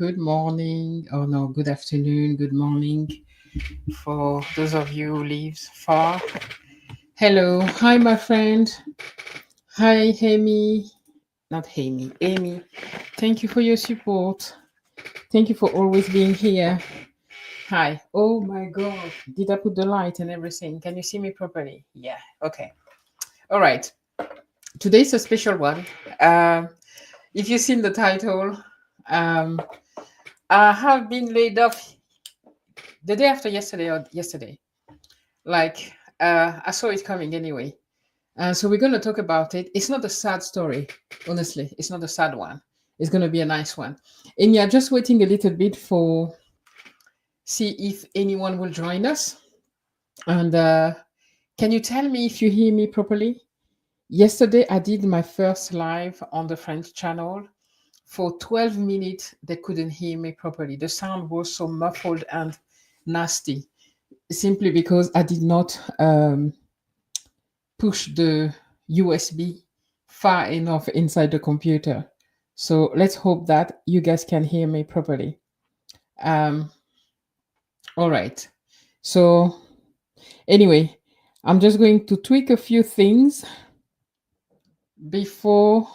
good morning, or no, good afternoon, good morning for those of you who live far. Hello, hi, my friend. Hi, Amy. Not Amy, Amy. Thank you for your support. Thank you for always being here. Hi. Oh my God. Did I put the light and everything? Can you see me properly? Yeah. Okay. All right. Today's a special one. Um, if you've seen the title, um, I have been laid off the day after yesterday or yesterday. Like, I saw it coming anyway. So we're going to talk about it. It's not a sad story, honestly. It's not a sad one. It's going to be a nice one. And you're just waiting a little bit for see if anyone will join us. And can you tell me if you hear me properly? Yesterday, I did my first live on the French channel. For 12 minutes, they couldn't hear me properly. The sound was so muffled and nasty, simply because I did not push the USB far enough inside the computer. So let's hope that you guys can hear me properly. Um, all right. So anyway, I'm just going to tweak a few things before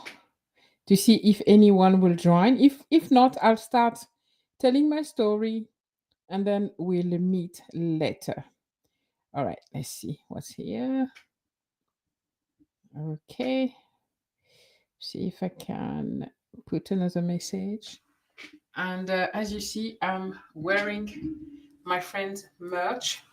to see if anyone will join. If not, I'll start telling my story and then we'll meet later. All right, let's see what's here. Okay. See if I can put another message. And as you see, I'm wearing my friend's merch,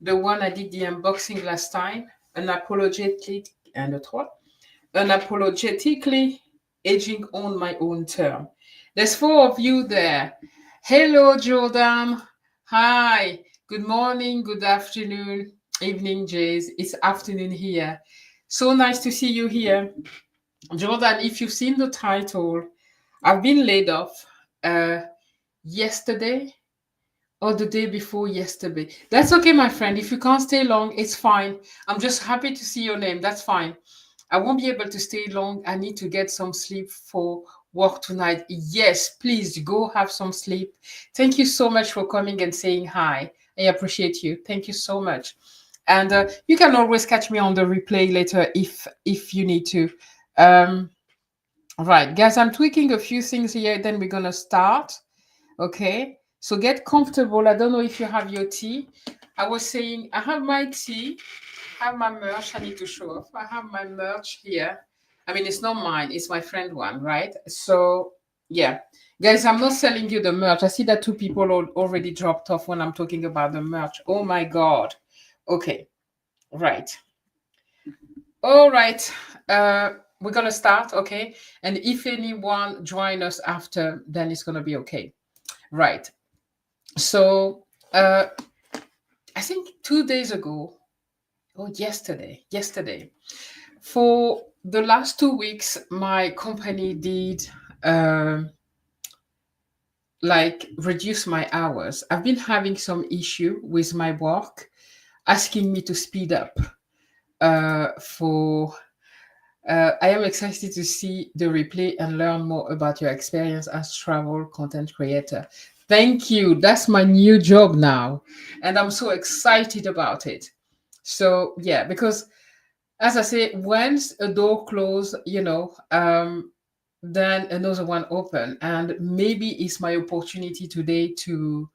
the one I did the unboxing last time, unapologetically aging on my own term. There's four of you there. Hello, Jordan. Hi. Good morning, good afternoon, evening, Jays. It's afternoon here. So nice to see you here. Jordan, if you've seen the title, I've been laid off yesterday or the day before yesterday. That's okay, my friend. If you can't stay long, it's fine. I'm just happy to see your name. That's fine. I won't be able to stay long. I need to get some sleep for work tonight. Yes, please go have some sleep. Thank you so much for coming and saying hi. I appreciate you. Thank you so much. And you can always catch me on the replay later if you need to. Um, right, guys, I'm tweaking a few things here. Then we're gonna start. Okay, so get comfortable. I don't know if you have your tea. I was saying I have my tea, I have my merch. I need to show off. I have my merch here. I mean, it's not mine, it's my friend one, right? So yeah, guys, I'm not selling you the merch. I see that two people already dropped off when I'm talking about the merch. Oh my God. Okay, right. All right. We're gonna start, okay? And if anyone join us after, then it's gonna be okay. Right. So I think 2 days ago, or yesterday, for the last 2 weeks, my company did like reduce my hours. I've been having some issue with my work, asking me to speed up. For I am excited to see the replay and learn more about your experience as travel content creator. Thank you. That's my new job now. And I'm so excited about it. So, yeah, because as I say, once a door closed, then another one open. And maybe it's my opportunity today to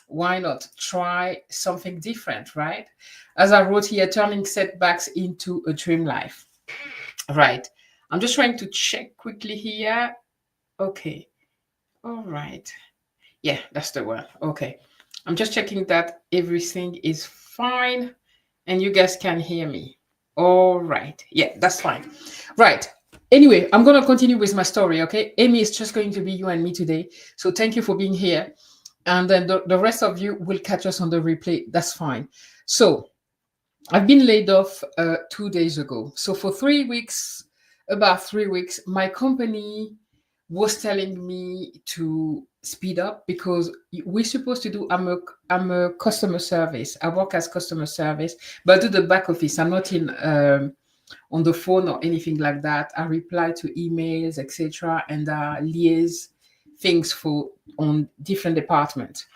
why not try something different, right? As I wrote here, turning setbacks into a dream life. Right. I'm just trying to check quickly here. Okay. All right. Yeah, that's the one. Okay. I'm just checking that everything is fine and you guys can hear me. All right. Yeah, that's fine. Right. Anyway, I'm going to continue with my story, okay? Amy, is just going to be you and me today. So thank you for being here. And then the rest of you will catch us on the replay. That's fine. So I've been laid off 2 days ago. So for 3 weeks, about 3 weeks, my company was telling me to speed up because we're supposed to do. I'm a customer service. I work as customer service, but I do the back office. I'm not in on the phone or anything like that. I reply to emails, etc., and liaise things for on different departments.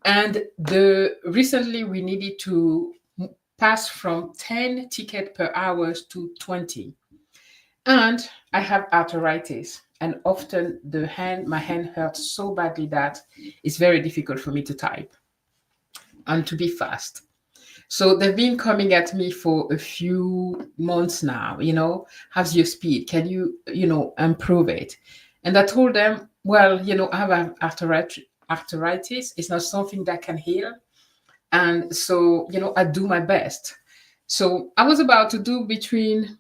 And the recently we needed to pass from 10 ticket per hour to 20. And I have arthritis, and often my hand hurts so badly that it's very difficult for me to type and to be fast. So they've been coming at me for a few months now, how's your speed? Can you, improve it? And I told them, well, I have arthritis. It's not something that can heal. And so, I do my best. So I was about to do between,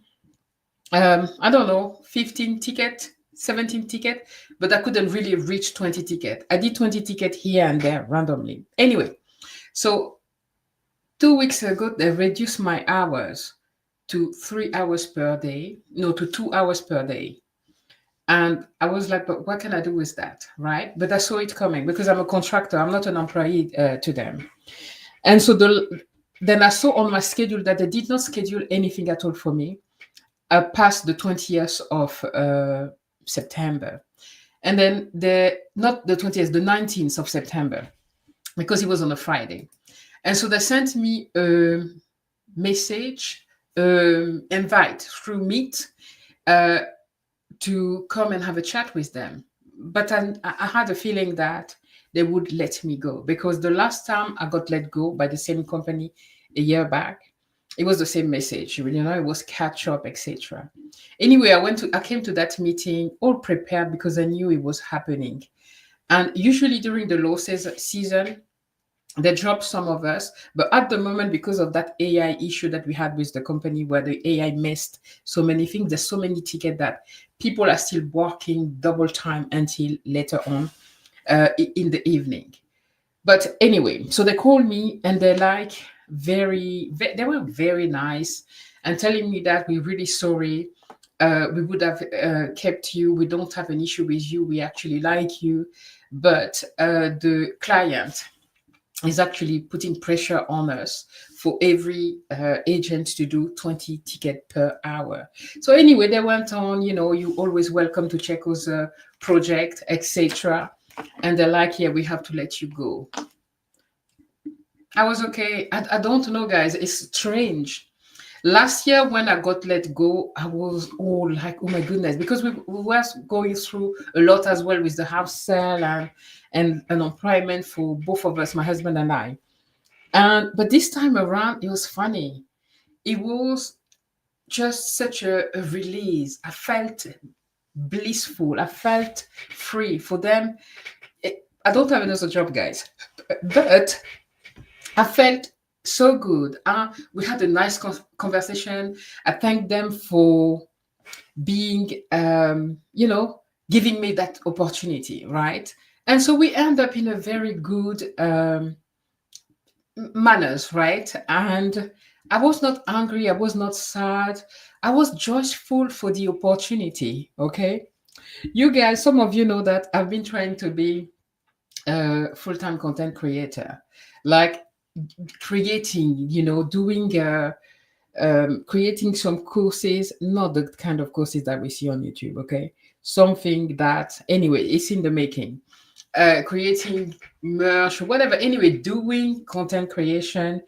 I don't know, 15 ticket, 17 ticket, but I couldn't really reach 20 ticket. I did 20 ticket here and there randomly. Anyway, so 2 weeks ago, they reduced my hours to 3 hours per day, no, to 2 hours per day. And I was like, but what can I do with that? Right. But I saw it coming because I'm a contractor. I'm not an employee to them. And so then I saw on my schedule that they did not schedule anything at all for me past the 20th of September. And then not the 20th, the 19th of September, because it was on a Friday. And so they sent me a message, invite through Meet to come and have a chat with them. But I had a feeling that they would let me go, because the last time I got let go by the same company a year back, it was the same message, it was catch up, etc. Anyway, I came to that meeting all prepared because I knew it was happening. And usually during the low season, they drop some of us, but at the moment, because of that AI issue that we had with the company where the AI missed so many things, there's so many tickets that people are still working double time until later on in the evening. But anyway, so they called me and they're like they were very nice and telling me that we're really sorry. We would have kept you. We don't have an issue with you. We actually like you. But the client is actually putting pressure on us for every agent to do 20 tickets per hour. So anyway, they went on, you always welcome to Checo's project, etc. And they're like, yeah, we have to let you go. I was okay. I don't know, guys. It's strange. Last year, when I got let go, I was all like, oh my goodness, because we were going through a lot as well with the house sale and an employment for both of us, my husband and I. But this time around, it was funny. It was just such a release. I felt blissful. I felt free. For them, I don't have another job, guys, but I felt so good. We had a nice conversation. I thanked them for being, giving me that opportunity, right? And so we end up in a very good manners, right? And I was not angry. I was not sad. I was joyful for the opportunity. Okay. You guys, some of you know that I've been trying to be a full-time content creator, like creating, doing, creating some courses, not the kind of courses that we see on YouTube. Okay. Something that, anyway, it's in the making. Creating merch, whatever. Anyway, doing content creation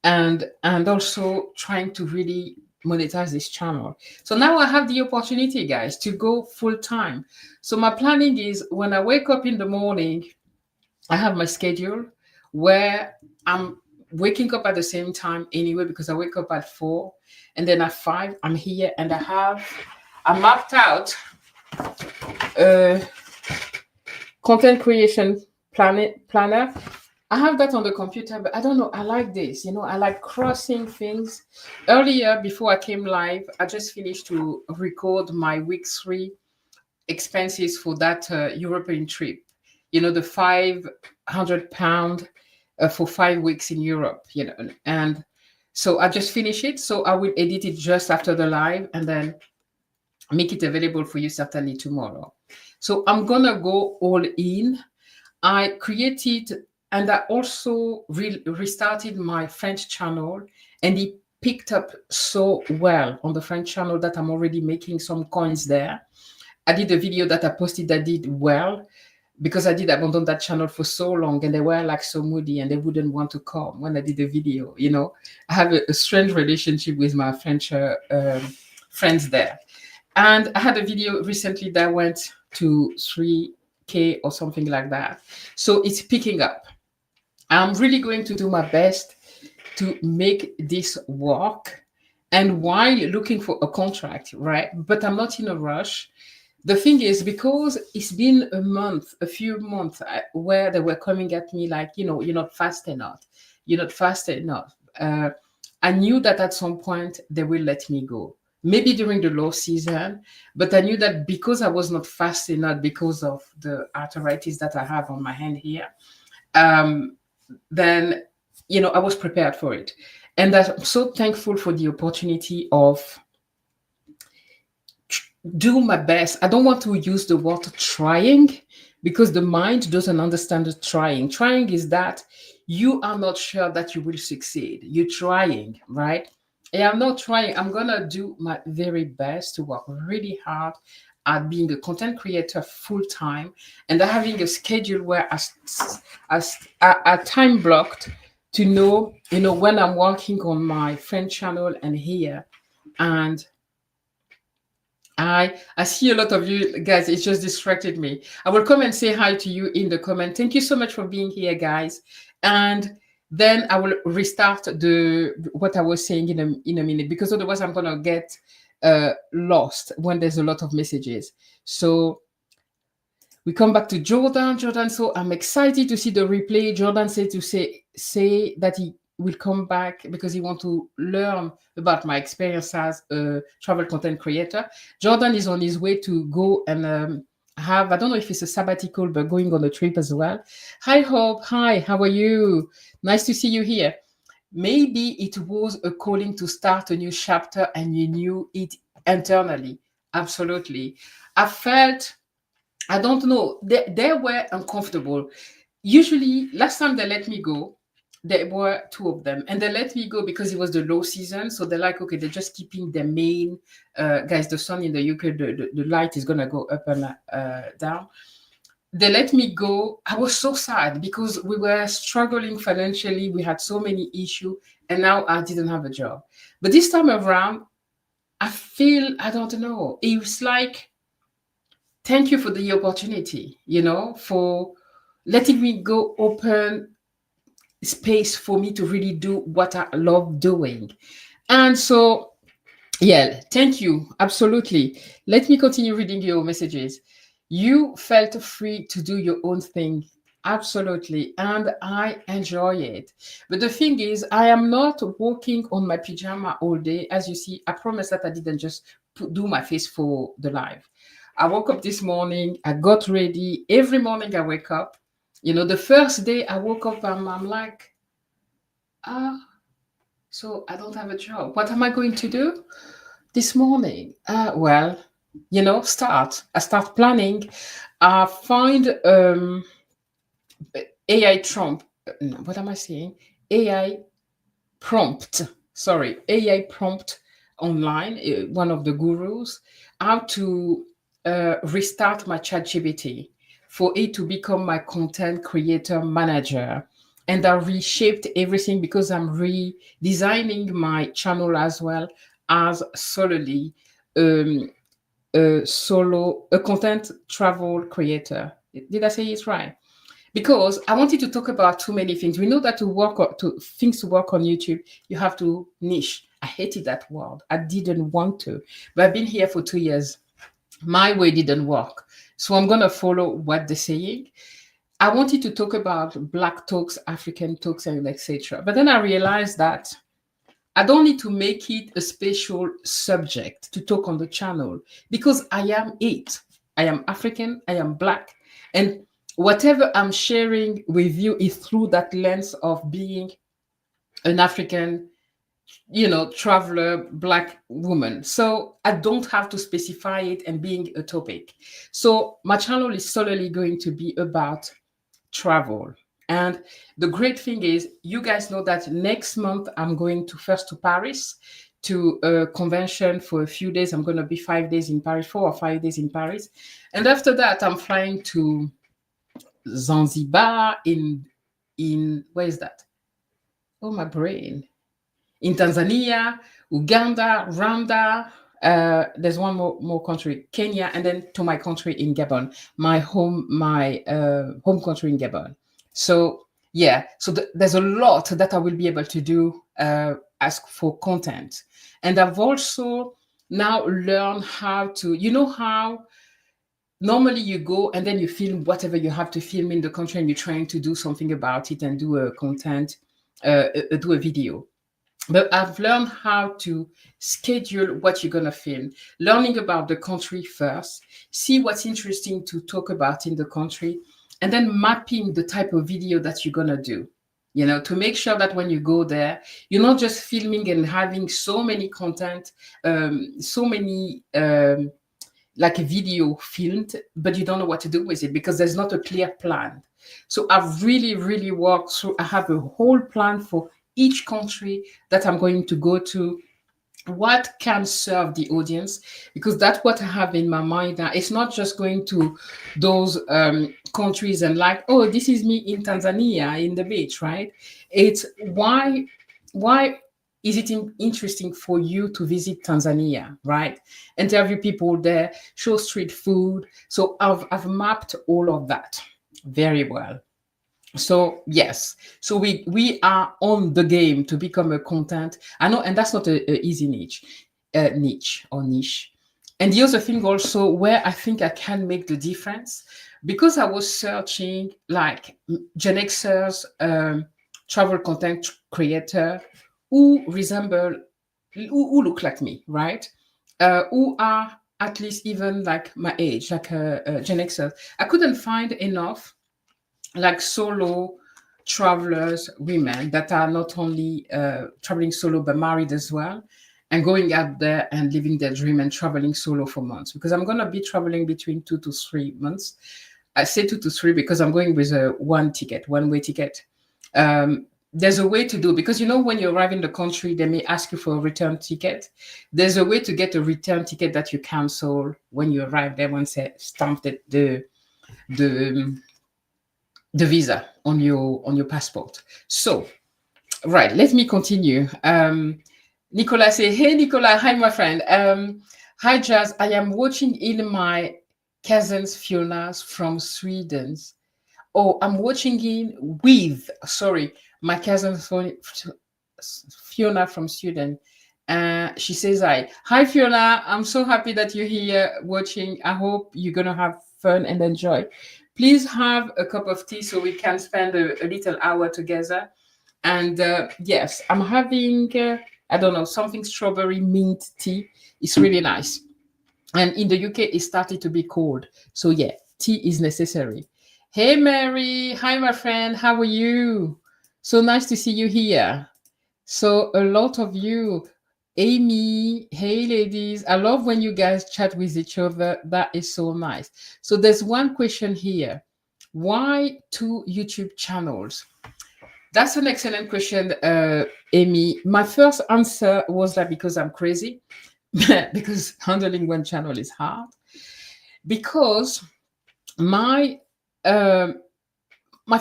and also trying to really monetize this channel. So now I have the opportunity, guys, to go full time. So my planning is when I wake up in the morning, I have my schedule where I'm waking up at the same time anyway, because I wake up at 4 and then at 5 I'm here, and I mapped out content creation planner. I have that on the computer, but I don't know. I like this. I like crossing things. Earlier, before I came live, I just finished to record my week 3 expenses for that European trip. The 500 pound for 5 weeks in Europe. And so I just finished it. So I will edit it just after the live and then make it available for you certainly tomorrow. So I'm gonna go all in. I created and I also restarted my French channel, and it picked up so well on the French channel that I'm already making some coins there. I did a video that I posted that did well, because I did abandon that channel for so long, and they were like so moody and they wouldn't want to come when I did the video. I have a strange relationship with my French friends there. And I had a video recently that went to 3K or something like that. So it's picking up. I'm really going to do my best to make this work, and while looking for a contract, right? But I'm not in a rush. The thing is, because it's been a few months where they were coming at me like, you're not fast enough. You're not fast enough. I knew that at some point they will let me go. Maybe during the low season, but I knew that because I was not fast enough because of the arthritis that I have on my hand here, then, I was prepared for it. And I'm so thankful for the opportunity of do my best. I don't want to use the word trying because the mind doesn't understand the trying. Trying is that you are not sure that you will succeed. You're trying, right? Yeah, I'm not trying. I'm going to do my very best to work really hard at being a content creator full time and having a schedule where I time blocked to know, when I'm working on my French channel and here. And I see a lot of you guys. It just distracted me. I will come and say hi to you in the comment. Thank you so much for being here, guys. And then I will restart what I was saying in a minute, because otherwise I'm gonna get lost when there's a lot of messages. So we come back to Jordan. Jordan, so I'm excited to see the replay. Jordan said to say that he will come back because he wants to learn about my experience as a travel content creator. Jordan is on his way to go and I don't know if it's a sabbatical, but going on a trip as well. Hi, Hope. Hi, how are you? Nice to see you here. Maybe it was a calling to start a new chapter and you knew it internally. Absolutely. I don't know, they were uncomfortable. Usually, last time they let me go, there were two of them, and they let me go because it was the low season. So they're like, okay, they're just keeping the main guys. The sun in the UK, the light is gonna go up and down. They let me go. I was so sad because we were struggling financially. We had so many issues, and now I didn't have a job. But this time around, I don't know. It was like, thank you for the opportunity, for letting me go open space for me to really do what I love doing. And so, yeah, thank you. Absolutely. Let me continue reading your messages. You felt free to do your own thing. Absolutely. And I enjoy it. But the thing is, I am not walking on my pajama all day. As you see, I promise that I didn't just do my face for the live. I woke up this morning, I got ready. Every morning I wake up. The first day I woke up, I'm like, so I don't have a job. What am I going to do this morning? Well, I start planning. I find AI Trump. No, what am I saying? AI prompt. Sorry, AI prompt online. One of the gurus. How to restart my ChatGPT for it to become my content creator manager. And I reshaped everything because I'm redesigning my channel as well as solely a content travel creator. Did I say it right? Because I wanted to talk about too many things. We know that to work on YouTube, you have to niche. I hated that word. I didn't want to, but I've been here for 2 years. My way didn't work, so I'm gonna follow what they're saying. I wanted to talk about Black talks, African talks, and etc. But then I realized that I don't need to make it a special subject to talk on the channel because I am it. I am African, I am Black. And whatever I'm sharing with you is through that lens of being an African, traveler, Black woman. So I don't have to specify it and being a topic. So my channel is solely going to be about travel. And the great thing is, you guys know that next month I'm going to Paris to a convention for a few days. I'm going to be 5 days in Paris, 4 or 5 days in Paris. And after that, I'm flying to Zanzibar, in where is that? Oh, my brain. In Tanzania, Uganda, Rwanda. There's one more country, Kenya, and then to my country in Gabon, my home country in Gabon. So yeah, so there's a lot that I will be able to do, ask for content, and I've also now learned how to, how normally you go and then you film whatever you have to film in the country and you're trying to do something about it and do a content, do a video. But I've learned how to schedule what you're going to film, learning about the country first, see what's interesting to talk about in the country, and then mapping the type of video that you're going to do, to make sure that when you go there, you're not just filming and having so many content, so many like a video filmed, but you don't know what to do with it because there's not a clear plan. So I've really, really worked through, I have a whole plan for each country that I'm going to go to, what can serve the audience, because that's what I have in my mind now. It's not just going to those countries and like, oh, this is me in Tanzania in the beach, right? It's why is it interesting for you to visit Tanzania, right? Interview people there, show street food. So I've mapped all of that very well. So yes, so we are on the game to become a content. I know, and that's not a easy niche. And the other thing also where I think I can make the difference, because I was searching like Gen Xers, travel content creator who resemble, who look like me, right? Who are at least even like my age, like Gen Xers. I couldn't find enough like solo travelers, women that are not only traveling solo but married as well, and going out there and living their dream and traveling solo for months. Because I'm going to be traveling between 2 to 3 months. I say 2 to 3 because I'm going with a one-way ticket. There's a way to do, because when you arrive in the country, they may ask you for a return ticket. There's a way to get a return ticket that you cancel when you arrive there, once they stamp the visa on your passport. So, right, let me continue. Nicola say, hey Nicola, hi my friend. Hi Jazz, I am watching in my cousin's Fiona's from Sweden. Oh, I'm watching in with, sorry, my cousin Fiona from Sweden. She says, hi Fiona, I'm so happy that you're here watching. I hope you're going to have fun and enjoy. Please have a cup of tea so we can spend a little hour together. And yes, I'm having, I don't know, something strawberry mint tea. It's really nice. And in the UK, it started to be cold. So yeah, tea is necessary. Hey, Mary. Hi, my friend. How are you? So nice to see you here. So a lot of you. Amy, hey, ladies. I love when you guys chat with each other. That is so nice. So there's one question here. Why 2 YouTube channels? That's an excellent question, Amy. My first answer was that because I'm crazy, because handling one channel is hard. Because my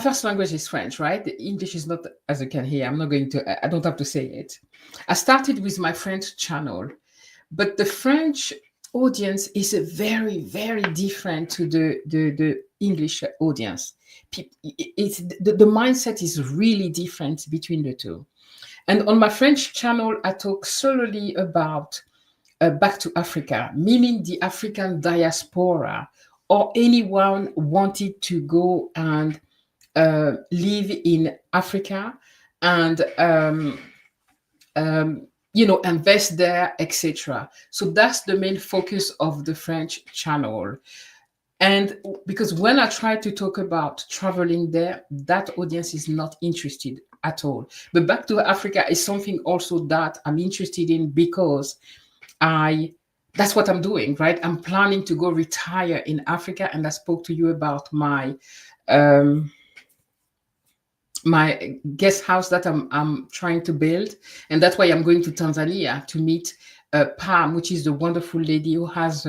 first language is French, right? The English is not, as you can hear. I don't have to say it. I started with my French channel, but the French audience is very, very different to the English audience. The mindset is really different between the two. And on my French channel, I talk solely about back to Africa, meaning the African diaspora, or anyone wanted to go and live in Africa and invest there, etc. So that's the main focus of the French channel. And because when I try to talk about traveling there, that audience is not interested at all. But back to Africa is something also that I'm interested in, because that's what I'm doing, right? I'm planning to go retire in Africa, and I spoke to you about my my guest house that I'm trying to build, and that's why I'm going to Tanzania to meet Pam, which is the wonderful lady who has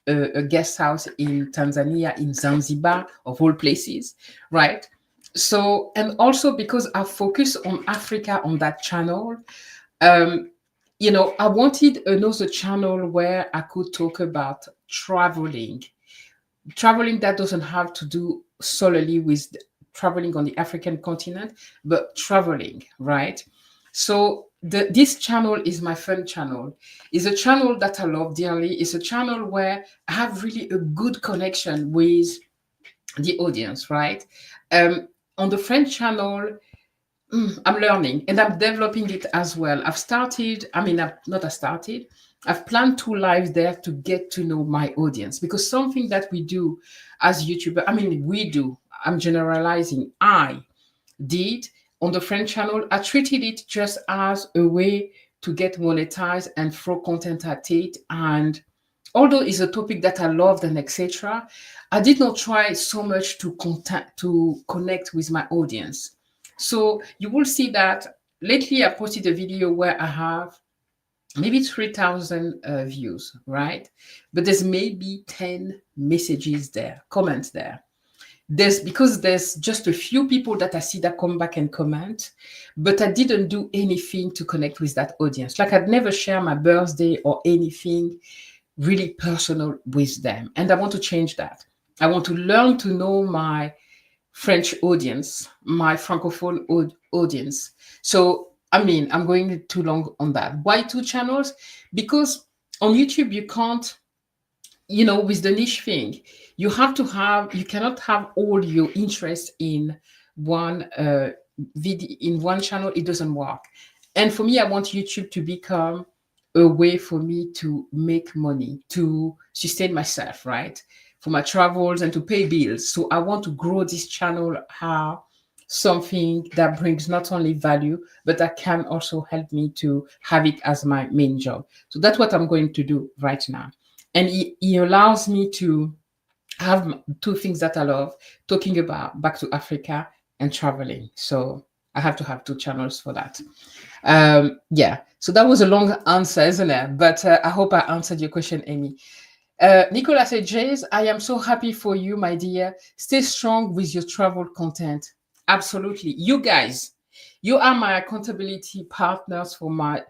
a guest house in Tanzania, in Zanzibar, of all places, right? So, and also because I focus on Africa on that channel, um, I wanted another channel where I could talk about traveling that doesn't have to do solely with traveling on the African continent, but traveling, right? So this channel is my fun channel. It's a channel that I love dearly. It's a channel where I have really a good connection with the audience, right? On the French channel, I'm learning and I'm developing it as well. I've planned 2 lives there to get to know my audience, because something that we do as YouTuber, I'm generalizing, I did on the French channel, I treated it just as a way to get monetized and throw content at it. And although it's a topic that I loved and etc., I did not try so much to connect with my audience. So you will see that lately I posted a video where I have maybe 3,000 views, right? But there's maybe 10 messages there, comments there. There's just a few people that I see that come back and comment, but I didn't do anything to connect with that audience. Like I'd never share my birthday or anything really personal with them. And I want to change that. I want to learn to know my French audience, my Francophone audience. So, I'm going too long on that. Why 2 channels? Because on YouTube, you can't, with the niche thing, you cannot have all your interest in one video, in one channel. It doesn't work. And for me, I want YouTube to become a way for me to make money, to sustain myself, right? For my travels and to pay bills. So I want to grow this channel how something that brings not only value, but that can also help me to have it as my main job. So that's what I'm going to do right now. And it allows me to have 2 things that I love, talking about back to Africa and traveling. So I have to have 2 channels for that. Yeah, so that was a long answer, isn't it? But I hope I answered your question, Amy. Nicola said, Jays, I am so happy for you, my dear. Stay strong with your travel content. Absolutely. You guys, you are my accountability partners for my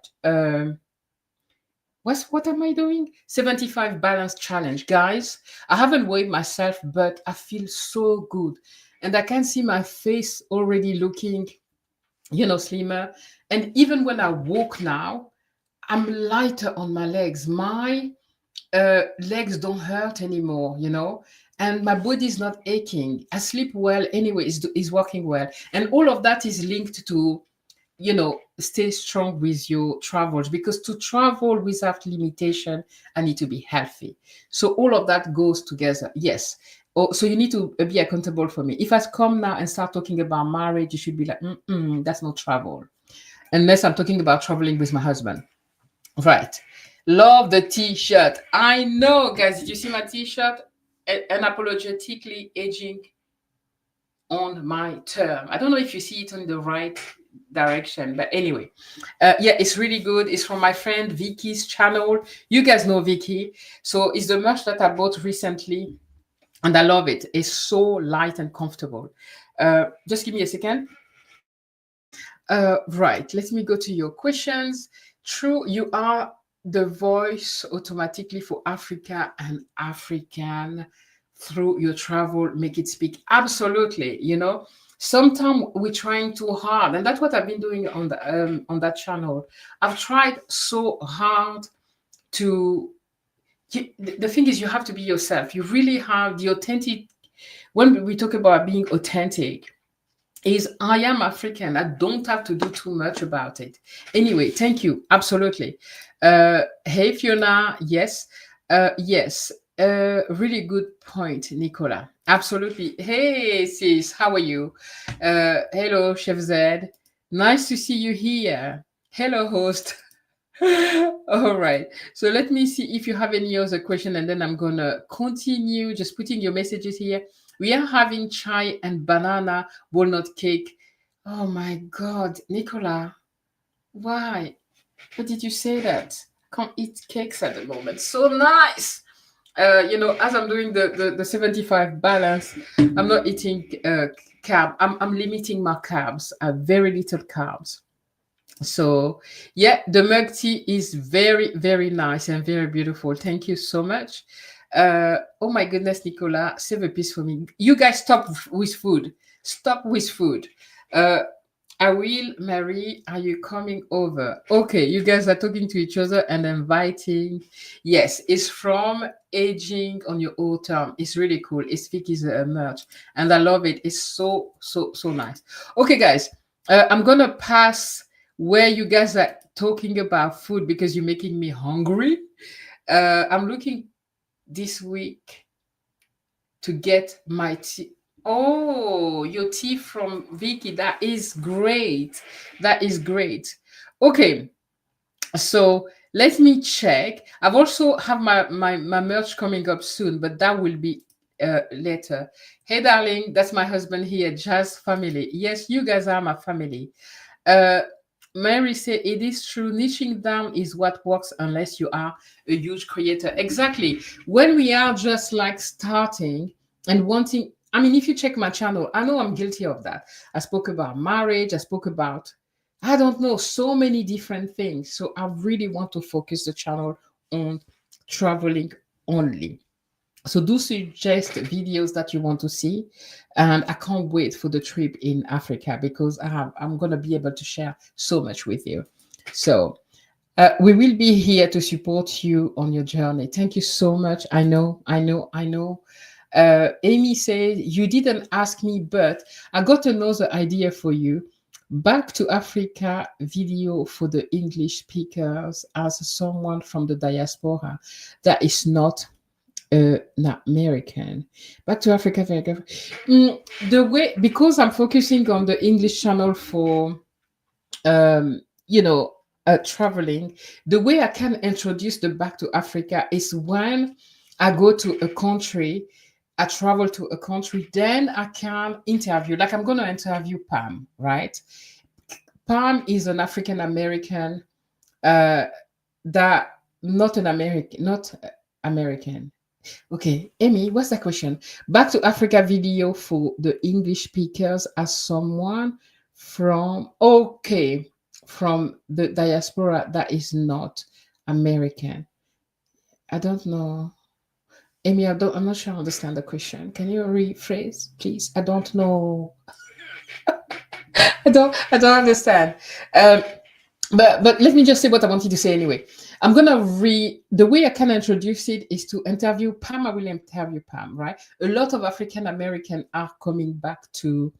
what am I doing? 75 balance challenge. Guys, I haven't weighed myself, but I feel so good. And I can see my face already looking, slimmer. And even when I walk now, I'm lighter on my legs. My legs don't hurt anymore, and my body is not aching. I sleep well anyway, is working well. And all of that is linked to, stay strong with your travels, because to travel without limitation, I need to be healthy. So all of that goes together. Yes. Oh, so you need to be accountable for me. If I come now and start talking about marriage, you should be like, that's not travel. Unless I'm talking about traveling with my husband. Right. Love the t-shirt. I know, guys. Did you see my t-shirt? Unapologetically aging on my term. I don't know if you see it on the right direction, but anyway, yeah, it's really good. It's from my friend Vicky's channel. You guys know Vicky. So it's the merch that I bought recently, and I love it. It's so light and comfortable. Just give me a second. Right, let me go to your questions. True, you are the voice automatically for Africa and African through your travel, make it speak. Absolutely, sometimes we're trying too hard, and that's what I've been doing on that channel. I've tried so hard to. The thing is, you have to be yourself. You really have the authentic. When we talk about being authentic, is I am African. I don't have to do too much about it. Anyway, thank you. Absolutely. Hey, Fiona. Yes. Yes. Really good point, Nicola. Absolutely. Hey, sis. How are you? Hello, Chef Zed. Nice to see you here. Hello, host. All right. So let me see if you have any other question, and then I'm gonna continue just putting your messages here. We are having chai and banana walnut cake. Oh my God, Nicola, why? What did you say that? Can't eat cakes at the moment. So nice. As I'm doing the 75 balance, I'm not eating carb. I'm limiting my carbs, very little carbs. So, yeah, the mug tea is very, very nice and very beautiful. Thank you so much. Oh my goodness, Nicola, save a piece for me. You guys stop with food. Stop with food. Uh, I will, Mary. Are you coming over? Okay, you guys are talking to each other and inviting. Yes, it's from Aging on Your Old Term. It's really cool. It's Vicky's merch, and I love it. It's so, so, so nice. Okay, guys, I'm gonna pass where you guys are talking about food because you're making me hungry. I'm looking this week to get my tea. Oh, your tea from Vicky. That is great. That is great. Okay, so let me check. I've also have my merch coming up soon, but that will be later. Hey, darling, that's my husband here, Jazz family. Yes, you guys are my family. Uh, Mary said, it is true. Niching down is what works unless you are a huge creator. Exactly. When we are just like starting and wanting, I mean, if you check my channel, I know I'm guilty of that. I spoke about marriage. I spoke about, I don't know, so many different things. So I really want to focus the channel on traveling only. So do suggest videos that you want to see, and I can't wait for the trip in Africa because I'm gonna be able to share so much with you. So we will be here to support you on your journey. Thank you so much. I know. Amy said you didn't ask me, but I got another idea for you. Back to Africa video for the English speakers as someone from the diaspora that is not American. Back to Africa. The way, because I'm focusing on the English channel for um, you know, traveling, the way I can introduce the Back to Africa is when I go to a country, I travel to a country, then I can interview. Like I'm going to interview Pam, right? Pam is an African American uh, that not an American, not American. Okay, Amy, what's the question? Back to Africa video for the English speakers as someone from the diaspora that is not American. I don't know. Amy, I'm not sure I understand the question. Can you rephrase, please? I don't know. I don't understand. Um, but let me just say what I wanted to say anyway. I'm gonna the way I can introduce it is to interview Pam. I will interview Pam, right? A lot of African American are coming back to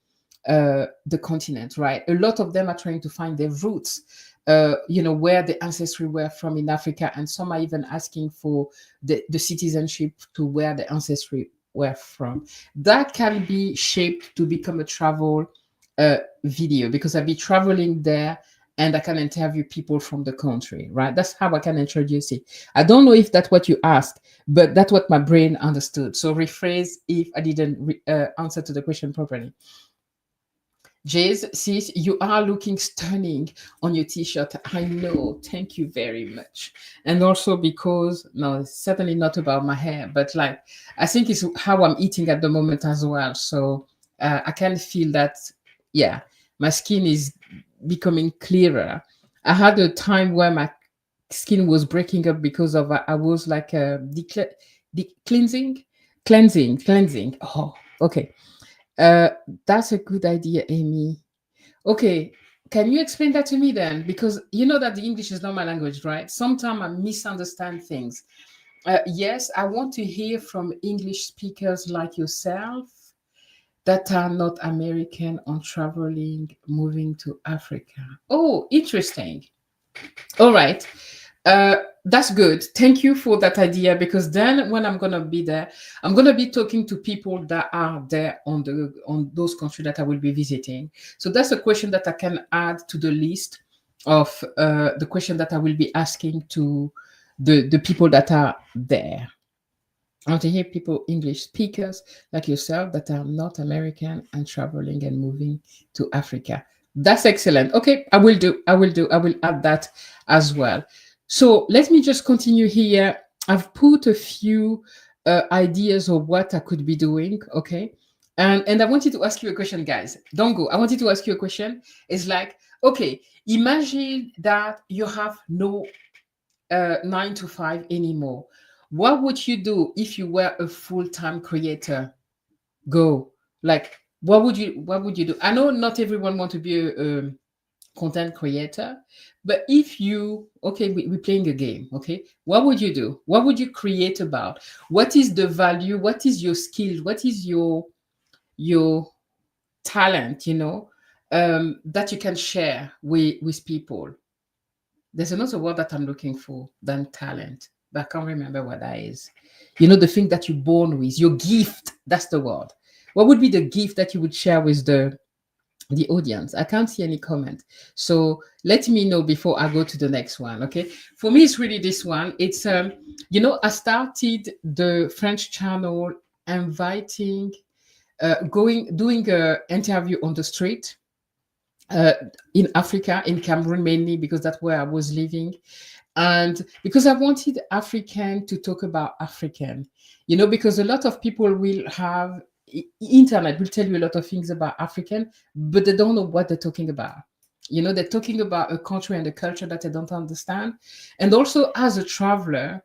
the continent, right? A lot of them are trying to find their roots, where the ancestry were from in Africa, and some are even asking for the citizenship to where the ancestry were from. That can be shaped to become a travel video because I'll be traveling there and I can interview people from the country, right? That's how I can introduce it. I don't know if that's what you asked, but that's what my brain understood. So rephrase if I didn't answer to the question properly. Jays says, you are looking stunning on your t-shirt. I know. Thank you very much. And also because, no, it's certainly not about my hair, but like, I think it's how I'm eating at the moment as well. So I can feel that, yeah, my skin is becoming clearer. I had a time where my skin was breaking up because of, I was like cleansing. Oh, okay. That's a good idea, Amy. Okay, can you explain that to me then? Because you know that the English is not my language, right? Sometimes I misunderstand things. Yes, I want to hear from English speakers like yourself that are not American on traveling, moving to Africa. Oh, interesting. All right. That's good. Thank you for that idea because then when I'm gonna be there, I'm gonna be talking to people that are there on those countries that I will be visiting. So that's a question that I can add to the list of the question that I will be asking to the people that are there. I want to hear people, English speakers like yourself that are not American and traveling and moving to Africa. That's excellent. Okay, I will add that as well. So let me just continue here I've put a few ideas of what I could be doing. Okay. And I wanted to ask you a question, guys. Don't go. I wanted to ask you a question. It's like, okay, imagine that you have no 9 to 5 anymore. What would you do if you were a full-time creator? Go. Like, what would you do? I know not everyone want to be a content creator, but if you, okay, we're playing a game, okay, what would you do? What would you create about? What is the value? What is your skill? What is your talent, that you can share with people? There's another word that I'm looking for than talent, but I can't remember what that is. The thing that you're born with, your gift. That's the word. What would be the gift that you would share with the audience? I can't see any comment. So let me know before I go to the next one. Okay. For me, it's really this one. It's I started the French channel inviting doing a interview on the street uh, in Africa, in Cameroon mainly, because that's where I was living. And because I wanted African to talk about African, because a lot of people will have internet will tell you a lot of things about African, but they don't know what they're talking about. They're talking about a country and a culture that they don't understand. And also, as a traveler,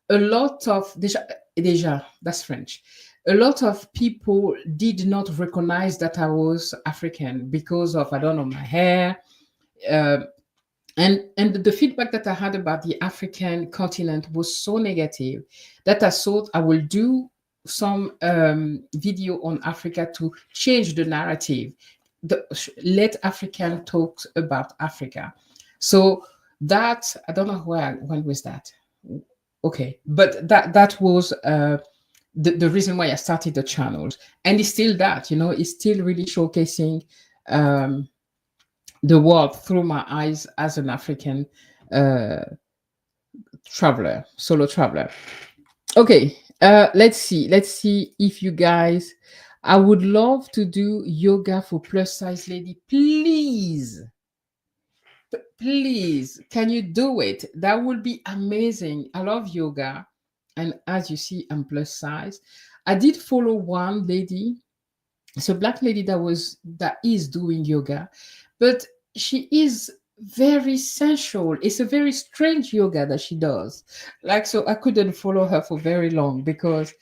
a lot of deja, that's French. A lot of people did not recognize that I was African because of, I don't know, my hair, uh, and the feedback that I had about the African continent was so negative that I thought I will do some video on Africa to change the narrative. Let African talk about Africa. So that, I don't know when was that. Okay, but that was the reason why I started the channels, and it's still that, it's still really showcasing um, the world through my eyes as an African uh, traveler, solo traveler. Okay, let's see. Let's see if you guys. I would love to do yoga for plus size lady. Please, please, can you do it? That would be amazing. I love yoga. And as you see, I'm plus size. I did follow one lady. It's a black lady that is doing yoga, but she is very sensual. It's a very strange yoga that she does. Like, so I couldn't follow her for very long because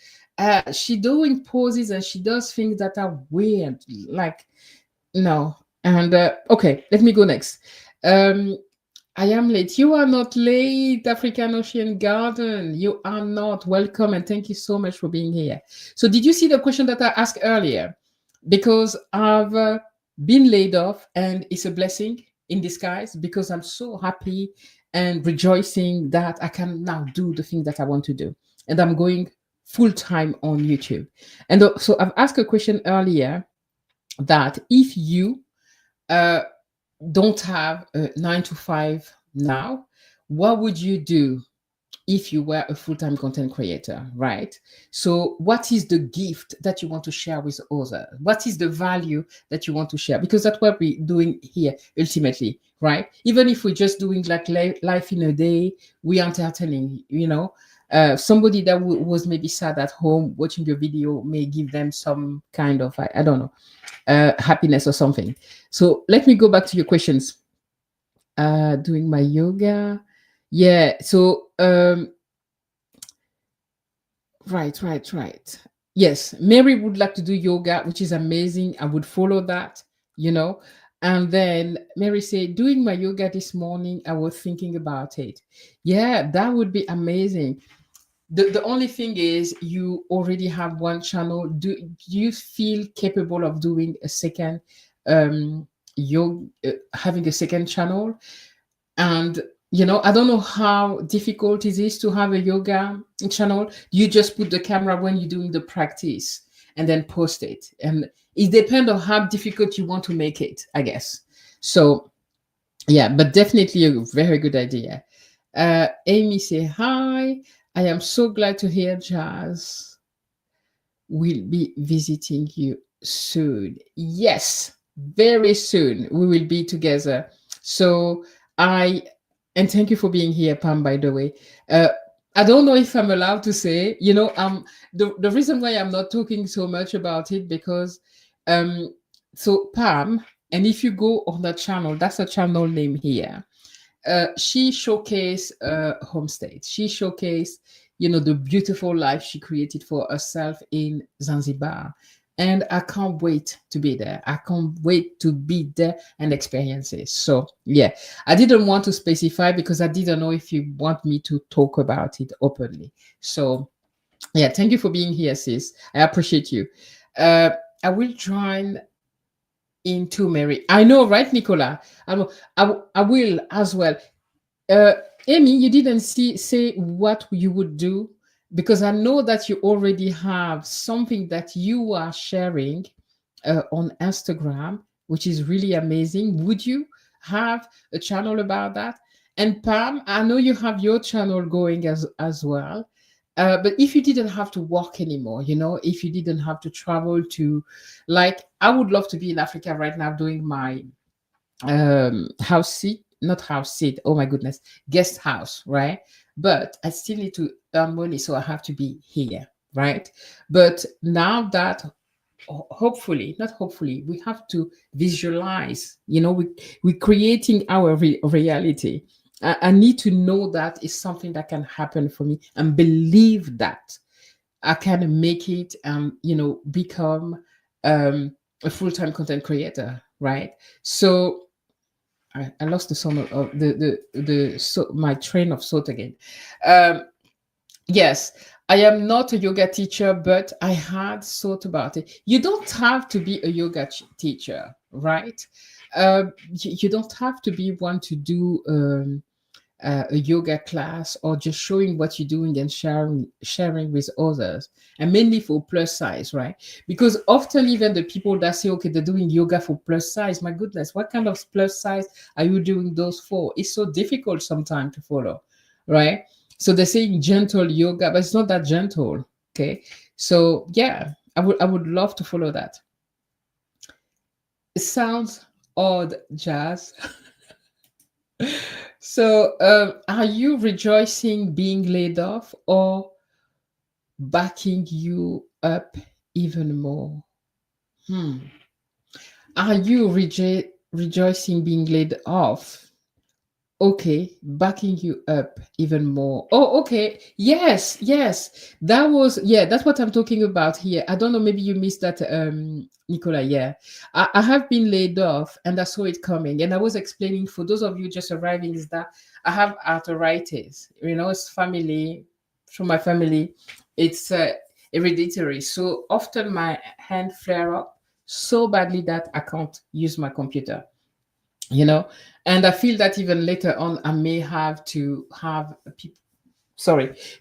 she doing poses and she does things that are weird. Like, no. And okay, let me go next. Um, I am late. You are not late, African Ocean Garden. You are not. Welcome and thank you so much for being here. So, did you see the question that I asked earlier? Because I've been laid off and it's a blessing in disguise because I'm so happy and rejoicing that I can now do the thing that I want to do. And I'm going full time on YouTube. And so I've asked a question earlier that if you uh, don't have a 9 to 5 now, what would you do if you were a full-time content creator, right? So what is the gift that you want to share with others? What is the value that you want to share? Because that's what we're doing here ultimately, right? Even if we're just doing like life in a day, we are entertaining, somebody that was maybe sad at home watching your video may give them some kind of, I don't know, happiness or something. So let me go back to your questions. Doing my yoga. Yeah. So right. Yes, Mary would like to do yoga, which is amazing. I would follow that, you know. And then Mary said, doing my yoga this morning, I was thinking about it. Yeah, that would be amazing. The only thing is you already have one channel. Do you feel capable of doing a second yoga, having a second channel? And I don't know how difficult it is to have a yoga channel. You just put the camera when you're doing the practice and then post it. And it depends on how difficult you want to make it, I guess. So yeah, but definitely a very good idea. Amy say hi. I am so glad to hear Jazz will be visiting you soon. Yes, very soon we will be together. So I and thank you for being here, Pam, by the way. Uh, I don't know if I'm allowed to say, the reason why I'm not talking so much about it because um so Pam, and if you go on the channel, that's a channel name here. She showcased homestead. She showcased, the beautiful life she created for herself in Zanzibar. And I can't wait to be there. I can't wait to be there and experience it. So, yeah, I didn't want to specify because I didn't know if you want me to talk about it openly. So, yeah, thank you for being here, sis. I appreciate you. Uh, I will join into Mary. I know, right, Nicola? I know. I will as well. Uh, Amy, you didn't say what you would do because I know that you already have something that you are sharing on Instagram, which is really amazing. Would you have a channel about that? And Pam, I know you have your channel going as well. But if you didn't have to walk anymore, if you didn't have to travel to, like, I would love to be in Africa right now doing my house seat, not house seat, oh my goodness, guest house, right? But I still need to earn money, so I have to be here, right? But now that hopefully, not hopefully, we have to visualize, we're creating our reality. I need to know that is something that can happen for me and believe that I can make it become a full-time content creator, right? So I lost the son of my train of thought again. Um, yes, I am not a yoga teacher, but I had thought about it. You don't have to be a yoga teacher, right? You don't have to be one to do a yoga class or just showing what you're doing and sharing with others, and mainly for plus size, right? Because often even the people that say, okay, they're doing yoga for plus size, my goodness, what kind of plus size are you doing those for? It's so difficult sometimes to follow, right? So they're saying gentle yoga, but it's not that gentle. Okay, so yeah, I would love to follow that. It sounds odd, Jazz. So, are you rejoicing being laid off or backing you up even more? Hmm. Are you rejoicing being laid off? Okay, backing you up even more. Oh, okay. Yes, yes. That's what I'm talking about here. I don't know, maybe you missed that, Nicola. Yeah. I have been laid off and I saw it coming. And I was explaining for those of you just arriving is that I have arthritis. It's family, from my family. It's hereditary. So often my hand flare up so badly that I can't use my computer, you know and I feel that even later on I may have to have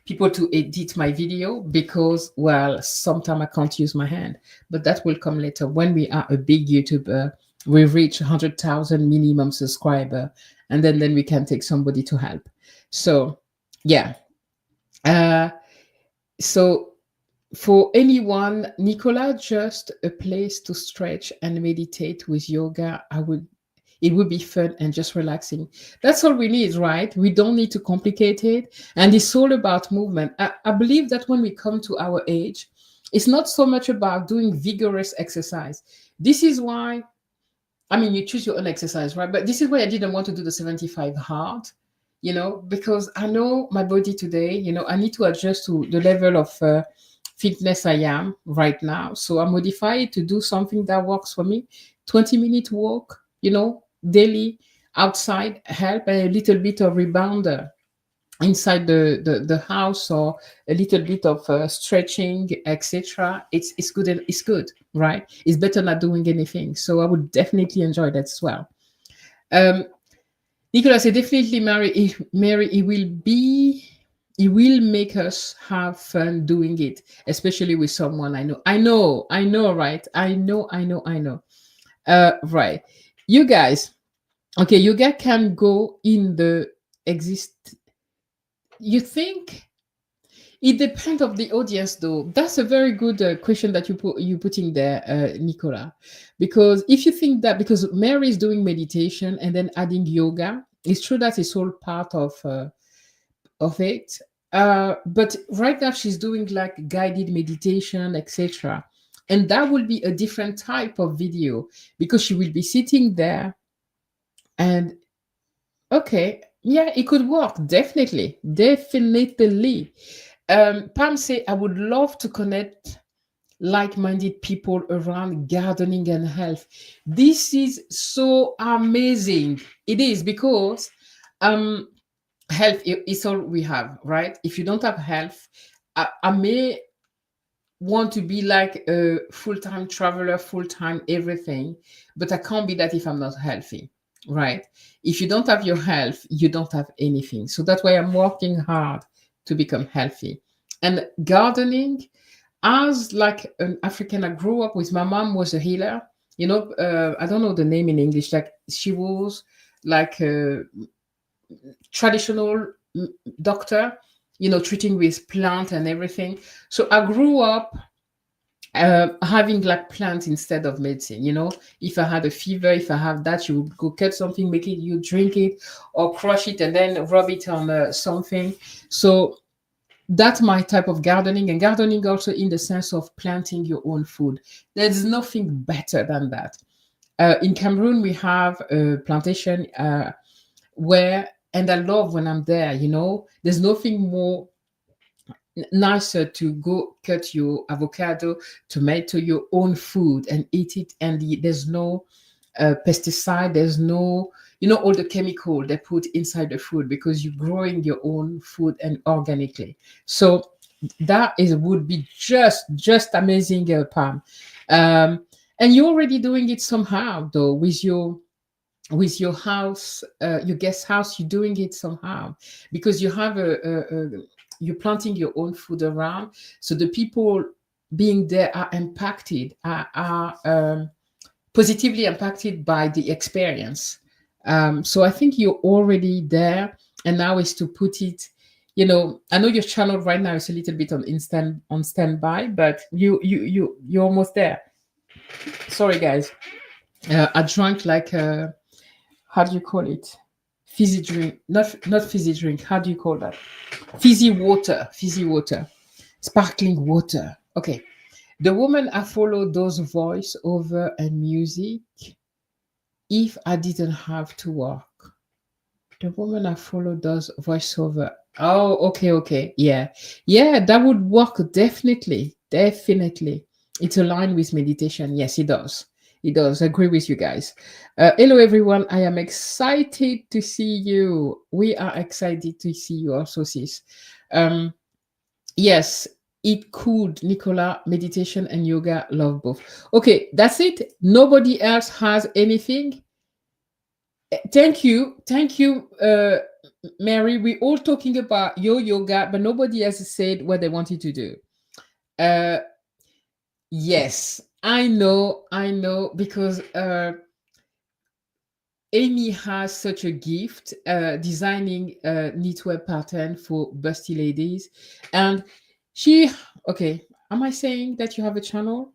people to edit my video because, well, sometimes I can't use my hand, but that will come later when we are a big YouTuber. We reach 100,000 minimum subscriber, and then we can take somebody to help. So yeah. So for anyone, Nicola, just a place to stretch and meditate with yoga. It would be fun and just relaxing. That's all we need, right? We don't need to complicate it. And it's all about movement. I believe that when we come to our age, it's not so much about doing vigorous exercise. This is why, I mean, you choose your own exercise, right? But this is why I didn't want to do the 75 hard, because I know my body today, I need to adjust to the level of fitness I am right now. So I modify it to do something that works for me. 20-minute walk, daily outside help, and a little bit of rebounder inside the house, or a little bit of stretching, etc. It's good, and it's good, right? It's better not doing anything. So I would definitely enjoy that as well. Nicola said, definitely Mary, it will make us have fun doing it, especially with someone I know. I know, right? I know. Right. You guys, okay, you guys can go in the exist. You think it depends of the audience, though. That's a very good question that you putting there, Nicola, because if you think that because Mary is doing meditation and then adding yoga, it's true that it's all part of it. But right now she's doing like guided meditation, etc. And that will be a different type of video because she will be sitting there and okay, yeah, it could work. Definitely, definitely. Pam say, I would love to connect like-minded people around gardening and health. This is so amazing. It is because um health is all we have, right? If you don't have health, I may want to be like a full-time traveler, full-time everything, but I can't be that if I'm not healthy, right? If you don't have your health, you don't have anything. So that's why I'm working hard to become healthy. And gardening, as like an African, I grew up with, my mom was a healer. I don't know the name in English. Like she was like a traditional doctor, treating with plant and everything. So I grew up having like plants instead of medicine. If I had a fever, if I have that, you would go cut something, make it, you drink it, or crush it and then rub it on something. So that's my type of gardening, and gardening also in the sense of planting your own food. There's nothing better than that. In Cameroon, we have a plantation where, and I love when I'm there, there's nothing more nicer to go cut your avocado, tomato, your own food and eat it. And there's no pesticide, there's no, all the chemical they put inside the food because you're growing your own food and organically. So that is would be just amazing, Pam. And you're already doing it somehow though with your house, your guest house. You're doing it somehow because you have you're planting your own food around, so the people being there are impacted, are positively impacted by the experience. So I think you're already there, and now is to put it. I know your channel right now is a little bit on standby, but you're almost there. Sorry, guys. I drank like how do you call it? Fizzy drink, not fizzy drink. How do you call that? Fizzy water, sparkling water. Okay. The woman I follow does voice over and music if I didn't have to work. The woman I follow does voiceover. Oh, okay, okay. Yeah. Yeah, that would work definitely. Definitely. It's aligned with meditation. Yes, it does. It does. I agree with you guys. Hello, everyone. I am excited to see you. We are excited to see you also, sis. Um, yes, it could. Nicola, meditation and yoga, love both. Okay, that's it. Nobody else has anything. Thank you. Thank you, Mary. We all talking about your yoga, but nobody has said what they wanted to do. Uh, yes, I know, because Amy has such a gift designing knitwear pattern for busty ladies, and she. Okay, am I saying that you have a channel?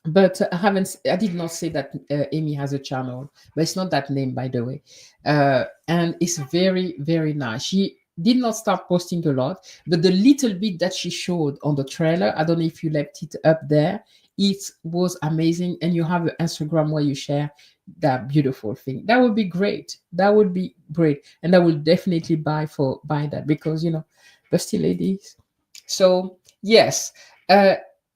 But I did not say that Amy has a channel, but it's not that name, by the way. And it's very, very nice. She did not start posting a lot, but the little bit that she showed on the trailer, I don't know if you left it up there, it was amazing. And you have an Instagram where you share that beautiful thing. That would be great. That would be great. And I will definitely buy that because, busty ladies. So yes.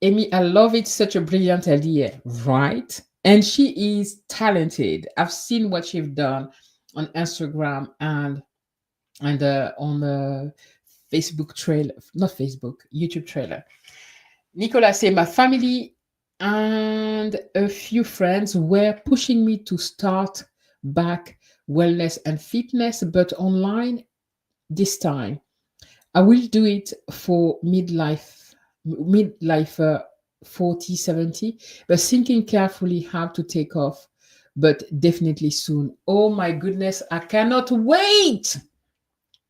Amy, I love it. Such a brilliant idea, right? And she is talented. I've seen what she's done on Instagram and on the Facebook trailer, not Facebook, YouTube trailer. Nicola say my family and a few friends were pushing me to start back wellness and fitness, but online this time. I will do it for midlife 40, 70, but thinking carefully how to take off, but definitely soon. Oh my goodness, I cannot wait.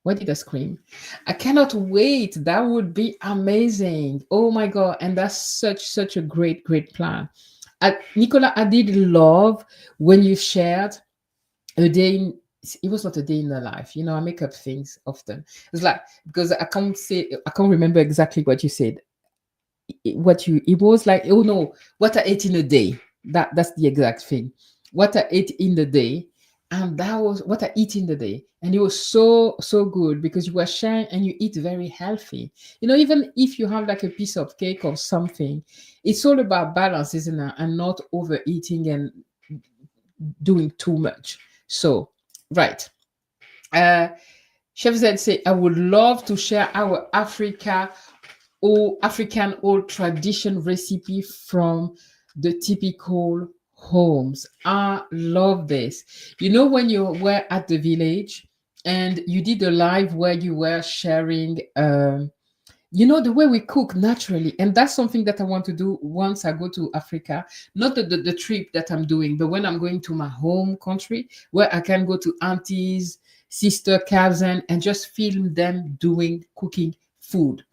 Why did I scream? I cannot wait. That would be amazing. Oh my God. And that's such a great plan. Nicola, I did love when you shared a day it was not a day in the life. I make up things often. It's like, because I can't remember exactly what you said. It was like, oh no, what I ate in a day. That's the exact thing. What I ate in the day, and that was what I eat in the day. And it was so good because you were sharing and you eat very healthy. Even if you have like a piece of cake or something, it's all about balance, isn't it? And not overeating and doing too much. So, right. Uh, Chef Z say, I would love to share our African old tradition recipe from the typical homes. I love this. When you were at the village and you did a live where you were sharing the way we cook naturally, and that's something that I want to do once I go to Africa. Not the trip that I'm doing, but when I'm going to my home country, where I can go to aunties, sister, cousin, and just film them doing cooking food,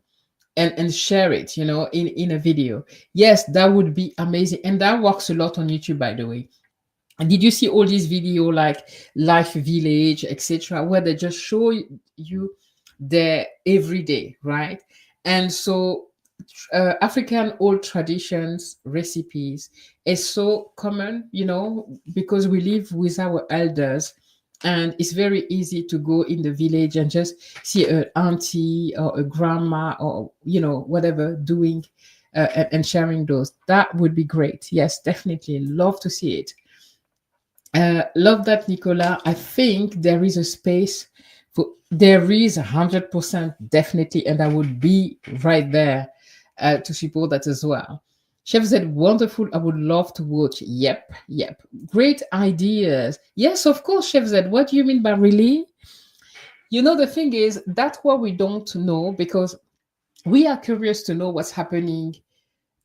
and share it, in a video. Yes, that would be amazing, and that works a lot on YouTube, by the way. And did you see all these video like Life Village, etc., where they just show you their everyday, right? And so African old traditions, recipes is so common, because we live with our elders, and it's very easy to go in the village and just see an auntie or a grandma or whatever doing and sharing those. That would be great. Yes, definitely love to see it. Love that, Nicola. I think there is a space there is 100% definitely, and I would be right there to support that as well. Chef said, wonderful. I would love to watch. Yep. Great ideas. Yes, of course, Chef said. What do you mean by really? The thing is, that's what we don't know, because we are curious to know what's happening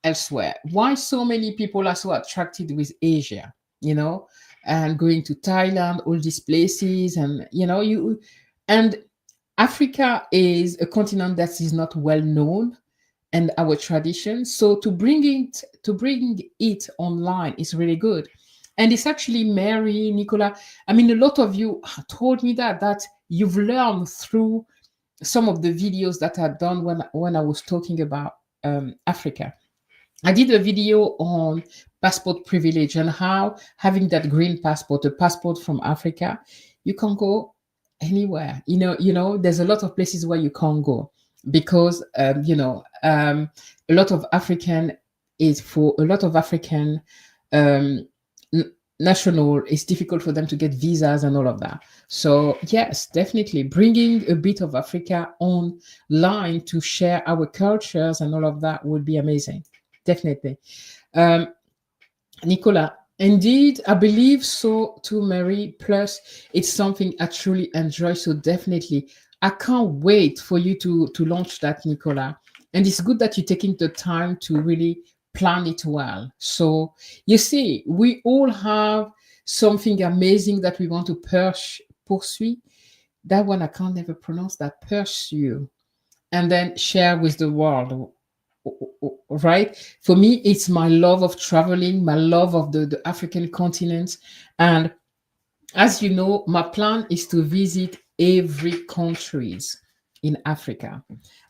elsewhere. Why so many people are so attracted with Asia, and going to Thailand, all these places, and and Africa is a continent that is not well known, and our tradition. So to bring it online is really good. And it's actually, Mary, Nicola, I mean, a lot of you told me that you've learned through some of the videos that are done when I was talking about Africa. I did a video on passport privilege and how having that green passport, a passport from Africa, you can go anywhere. There's a lot of places where you can't go because a lot of African is for a lot of African um, national. It's difficult for them to get visas and all of that. So yes, definitely bringing a bit of Africa online to share our cultures and all of that would be amazing. Definitely. Um, Nicola, indeed, I believe so too, Mary. Plus, it's something I truly enjoy. So definitely, I can't wait for you to launch that, Nicola. And it's good that you're taking the time to really plan it well. So you see, we all have something amazing that we want to pursue. That one I can't never pronounce that, pursue, and then share with the world, right? For me, it's my love of traveling, my love of the African continent. And as you know, my plan is to visit every countries in Africa.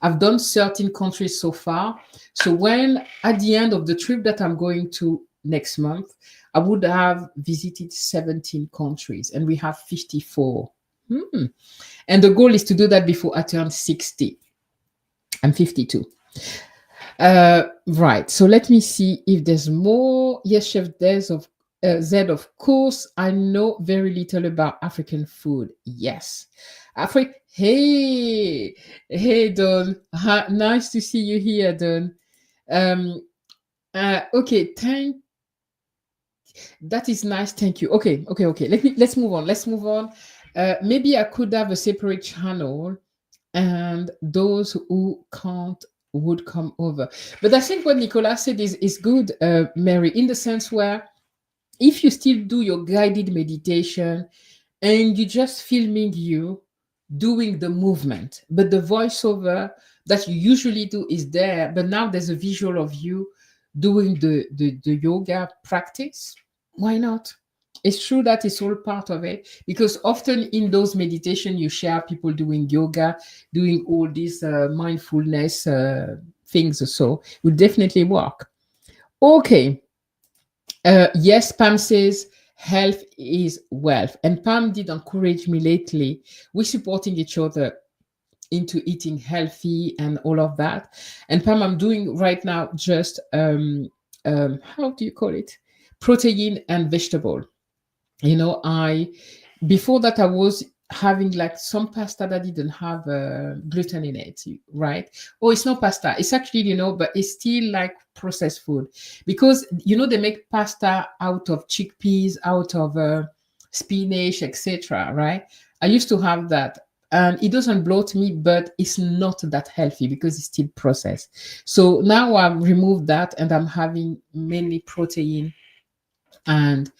I've done 13 countries so far. So when at the end of the trip that I'm going to next month, I would have visited 17 countries, and we have 54. And the goal is to do that before I turn 60. I'm 52. Right. So let me see if there's more. Yes, Chef Des of Z, of course. I know very little about African food. Yes. Hey, Don. Nice to see you here, Don. Um, okay, that is nice. Thank you. Okay. Let's move on. Maybe I could have a separate channel, and those who can't would come over. But I think what Nicolas said is good, Mary, in the sense where if you still do your guided meditation and you just filming you doing the movement, but the voiceover that you usually do is there, but now there's a visual of you doing the yoga practice. Why not? It's true that it's all part of it, because often in those meditation you share people doing yoga, doing all these mindfulness things, so will definitely work. Okay. Yes, Pam says health is wealth, and Pam did encourage me lately. We're supporting each other into eating healthy and all of that. And Pam, I'm doing right now just how do you call it, protein and vegetable. I before that I was having like some pasta that didn't have gluten in it, right? Oh, it's not pasta, it's actually, but it's still like processed food, because they make pasta out of chickpeas, out of spinach, etc., right? I used to have that, and it doesn't bloat me, but it's not that healthy because it's still processed. So now I've removed that and I'm having mainly protein and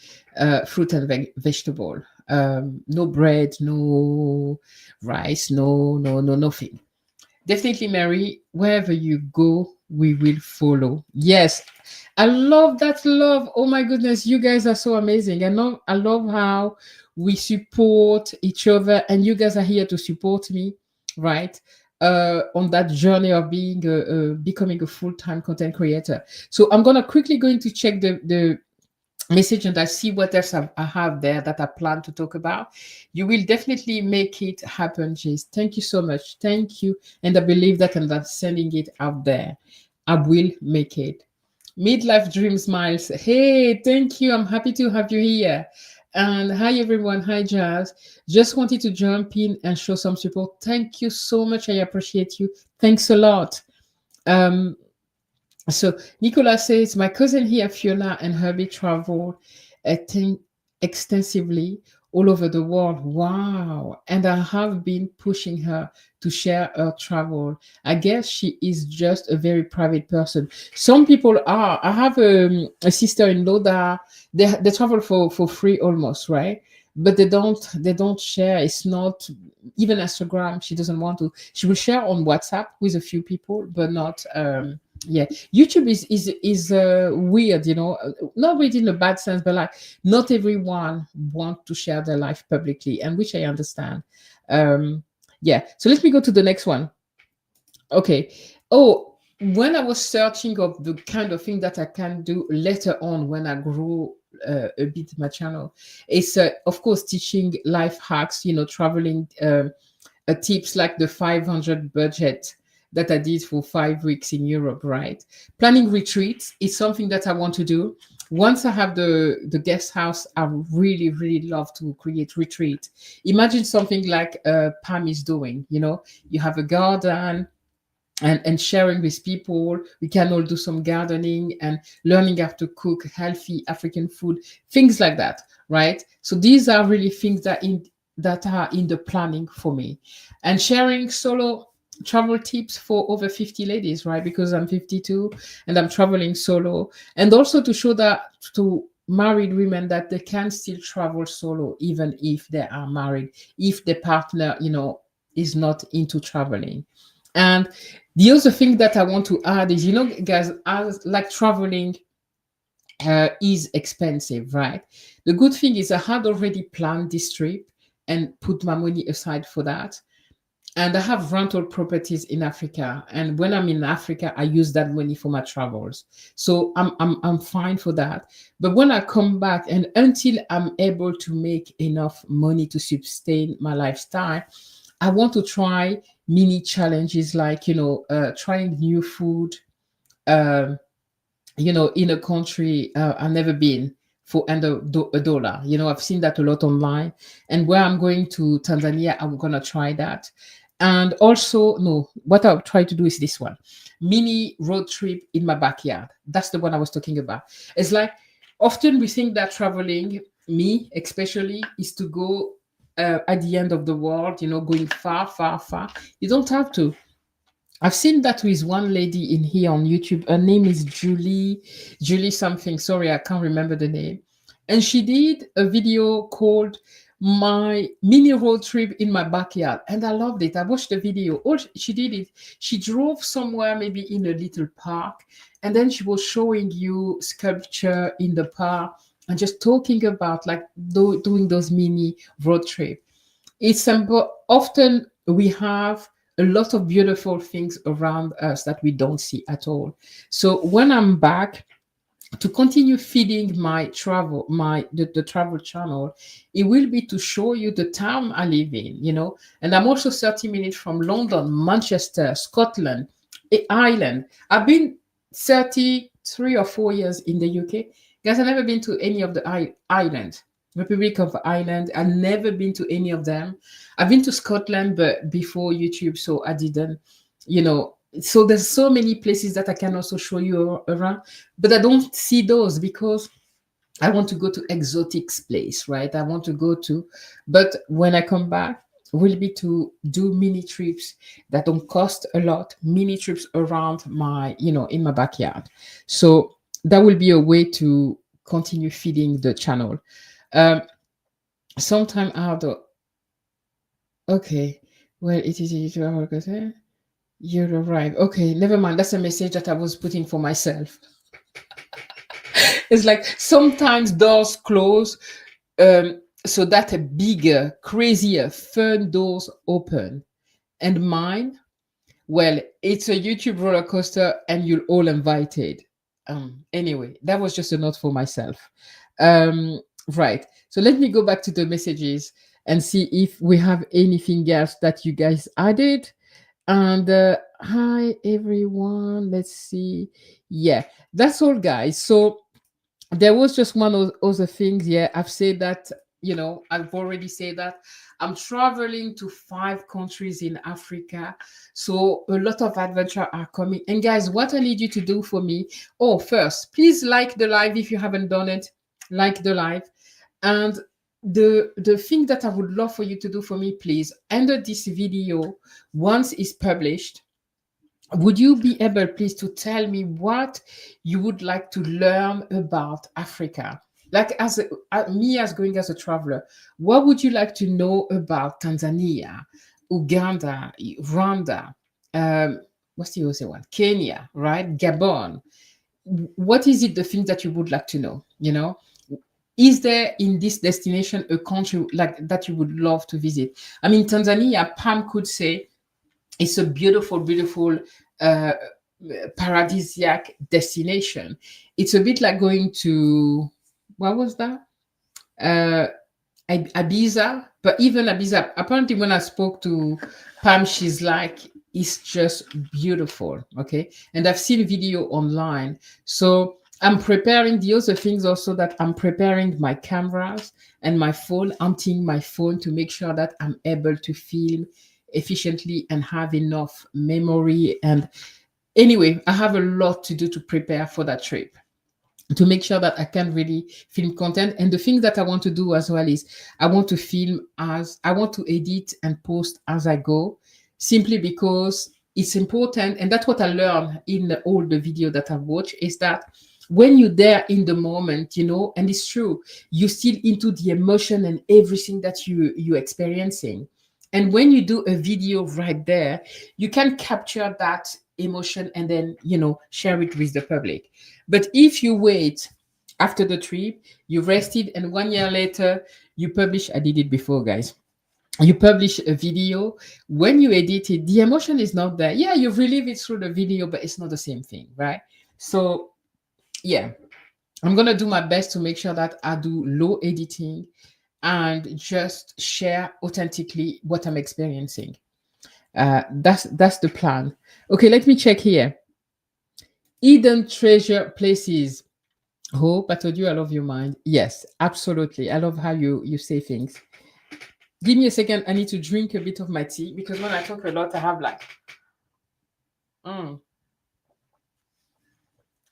fruit and vegetable. No bread, no rice, no, nothing. Definitely, Mary, wherever you go, we will follow. Yes, I love that love. Oh my goodness, you guys are so amazing. I love how we support each other, and you guys are here to support me, right? On that journey of being becoming a full-time content creator. So I'm gonna quickly going to check the message and I see what else I have there that I plan to talk about. You will definitely make it happen, Jace. Thank you so much. Thank you. And I believe that, and I'm sending it out there. I will make it. Midlife Dreams Miles. Hey, thank you. I'm happy to have you here. And hi, everyone. Hi, Jazz. Just wanted to jump in and show some support. Thank you so much. I appreciate you. Thanks a lot. Um, so Nicola says, my cousin here, Fiona, and Herbie travel extensively all over the world. Wow. And I have been pushing her to share her travel. I guess she is just a very private person. Some people are. I have a sister-in-law that they travel for free almost, right? But they don't share. It's not even Instagram. She doesn't want to. She will share on WhatsApp with a few people, but not yeah. YouTube is weird, not really in a bad sense, but like not everyone want to share their life publicly, and which I understand. Yeah, so let me go to the next one. Okay. Oh, when I was searching of the kind of thing that I can do later on when I grow a bit my channel, it's of course teaching life hacks, traveling tips like the 500 budget that I did for 5 weeks in Europe, right? Planning retreats is something that I want to do. Once I have the guest house, I really, really love to create retreat. Imagine something like Pam is doing, you have a garden, and sharing with people. We can all do some gardening and learning how to cook healthy African food, things like that, right? So these are really things that are in the planning for me. And sharing solo travel tips for over 50 ladies, right? Because I'm 52 and I'm traveling solo. And also to show that to married women that they can still travel solo even if they are married, if the partner, is not into traveling. And the other thing that I want to add is, guys, as like traveling is expensive, right? The good thing is I had already planned this trip and put my money aside for that. And I have rental properties in Africa. And when I'm in Africa, I use that money for my travels. So I'm fine for that. But when I come back and until I'm able to make enough money to sustain my lifestyle, I want to try mini challenges like, trying new food, um, in a country I've never been for under a dollar. I've seen that a lot online. And where I'm going to Tanzania, I'm going to try that. And also, no, what I'll try to do is this one mini road trip in my backyard. That's the one I was talking about. It's like often we think that traveling, me especially, is to go at the end of the world, going far, far, far. You don't have to. I've seen that with one lady in here on YouTube. Her name is Julie something. Sorry, I can't remember the name. And she did a video called My Mini Road Trip in My Backyard. And I loved it. I watched the video. All she did it, she drove somewhere, maybe in a little park. And then she was showing you sculpture in the park. and just talking about like doing those mini road trip. It's simple. Often we have a lot of beautiful things around us that we don't see at all. So when I'm back to continue feeding my travel, the travel channel, it will be to show you the town I live in, you know. And I'm also 30 minutes from London, Manchester, Scotland, Ireland. I've been 33 or 4 years in the UK. Guys, I've never been to any of the islands. Republic of Ireland. I've never been to any of them. I've been to Scotland, but before YouTube, so I didn't, you know. So there's so many places that I can also show you around, but I don't see those because I want to go to exotic place, right? I want to go to, but when I come back, will be to do mini trips that don't cost a lot, mini trips around my, you know, in my backyard. So that will be a way to continue feeding the channel. Um, sometime out of, okay, well, it is easy to have you'll arrive. Okay, never mind. That's a message that I was putting for myself. It's like sometimes doors close, so that a bigger, crazier, fun doors open. And mine, well, it's a YouTube roller coaster, and you're all invited. Anyway, that was just a note for myself. Right. So let me go back to the messages and see if we have anything else that you guys added. And hi everyone. Let's see. Yeah, that's all, guys. So there was just one of other things. Yeah, I've said that, you know, I've already said that I'm traveling to 5 countries in Africa. So a lot of adventure are coming. And guys, what I need you to do for me, oh, first, please like the live if you haven't done it. Like the live. And the thing that I would love for you to do for me, please, under this video, once it's published, would you be able, please, to tell me what you would like to learn about Africa? Like as me as going as a traveler, what would you like to know about Tanzania, Uganda, Rwanda, what's the other one? Kenya, right? Gabon. What is it, the things that you would like to know? You know, is there in this destination a country like that you would love to visit? I mean, Tanzania, Pam could say it's a beautiful, beautiful, uh, paradisiac destination. It's a bit like going to, what was that? Uh, Ibiza, but even Ibiza, apparently when I spoke to Pam, she's like, it's just beautiful. Okay. And I've seen video online. So I'm preparing the other things also, that I'm preparing my cameras and my phone, emptying my phone to make sure that I'm able to film efficiently and have enough memory. And anyway, I have a lot to do to prepare for that trip, to make sure that I can really film content. And the thing that I want to do as well is I want to film as I want to edit and post as I go, simply because it's important. And that's what I learned in all the video that I've watched, is that when you're there in the moment, you know, and it's true, you're still into the emotion and everything that you're experiencing. And when you do a video right there, you can capture that emotion and then, you know, share it with the public. But if you wait after the trip, you rested, and 1 year later, you publish, I did it before, guys. You publish a video, when you edit it, the emotion is not there. Yeah, you relive it through the video, but it's not the same thing, right? So, yeah, I'm going to do my best to make sure that I do low editing and just share authentically what I'm experiencing. That's the plan. Okay, let me check here. Hidden treasure places. Hope, I told you I love your mind. Yes, absolutely. I love how you say things. Give me a second. I need to drink a bit of my tea, because when I talk a lot, I have like,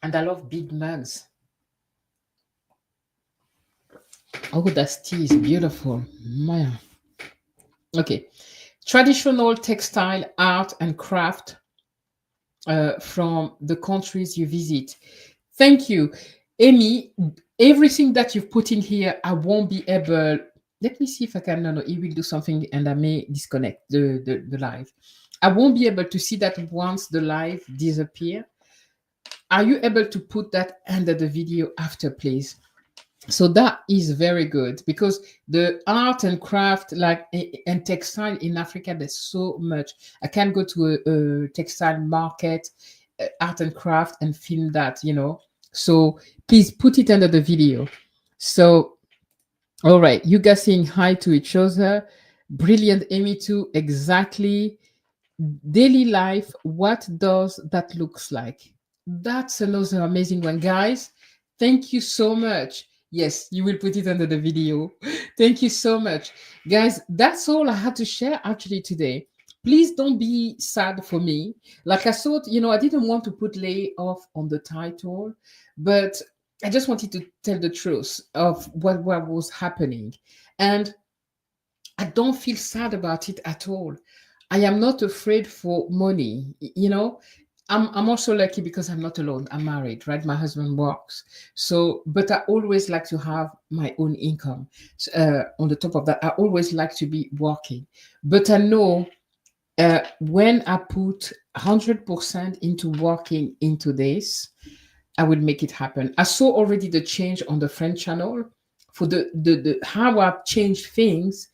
and I love big mugs. Oh, that tea is beautiful. Maya. Okay. Traditional textile, art, and craft from the countries you visit. Thank you, Amy. Everything that you've put in here, I won't be able. Let me see if I can. No, it will do something, and I may disconnect the live. I won't be able to see that once the live disappear. Are you able to put that under the video after, please? So that is very good because the art and craft, like and textile in Africa, there's so much. I can go to a textile market, art and craft, and film that, you know. So please put it under the video. So, all right, you guys saying hi to each other. Brilliant, Amy too. Exactly. Daily life, what does that looks like? That's another amazing one, guys. Thank you so much. Yes, you will put it under the video. Thank you so much, guys. That's all I had to share actually today. Please don't be sad for me. Like I thought, you know, I didn't want to put lay off on the title, but I just wanted to tell the truth of what was happening. And I don't feel sad about it at all. I am not afraid for money. You know, I'm also lucky because I'm not alone. I'm married, right? My husband works. So, but I always like to have my own income. On the top of that, I always like to be working. But I know when I put 100% into working into this, I will make it happen. I saw already the change on the French channel for the how I've changed things.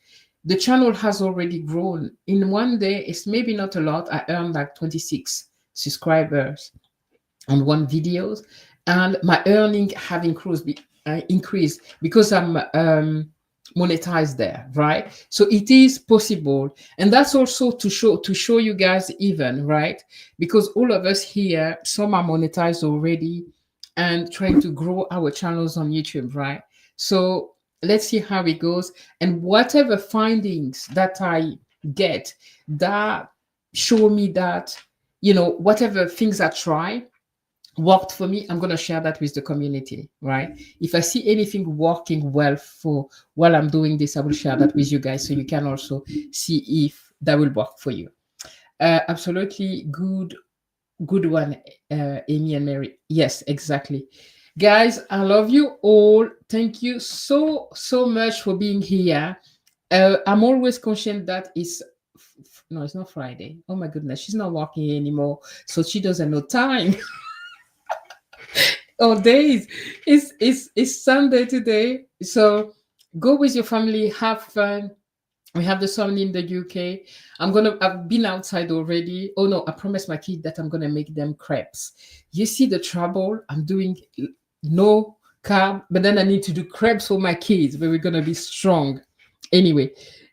The channel has already grown. In one day, it's maybe not a lot. I earned like 26 subscribers on one videos, and my earning have increased because I'm monetized there, right? So it is possible, and that's also to show you guys even, right? Because all of us here, some are monetized already and trying to grow our channels on YouTube, right? So let's see how it goes, and whatever findings that I get that show me that, you know, whatever things I try worked for me, I'm going to share that with the community, right? If I see anything working well for while I'm doing this, I will share that with you guys so you can also see if that will work for you. Absolutely good one, Amy and Mary. Yes, exactly. Guys, I love you all. Thank you so much for being here. I'm always conscious that no, it's not Friday. Oh my goodness, she's not working anymore, so she doesn't know time. Oh, days. It's Sunday today. So go with your family, have fun. We have the sun in the UK. I've been outside already. Oh no, I promised my kid that I'm gonna make them crepes. You see the trouble? I'm doing no carb, but then I need to do crepes for my kids, but we're gonna be strong. Anyway,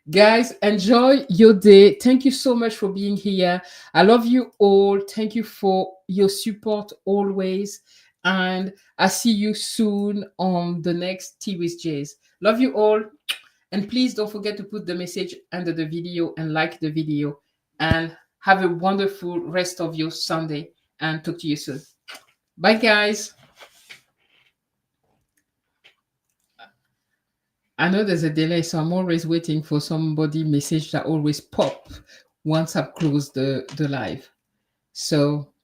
guys, enjoy your day. Thank you so much for being here. I love you all. Thank you for your support always. And I see you soon on the next Tea with Jays. Love you all. And please don't forget to put the message under the video and like the video. And have a wonderful rest of your Sunday. And talk to you soon. Bye, guys. I know there's a delay, so I'm always waiting for somebody message that always pop once I've closed the live. So,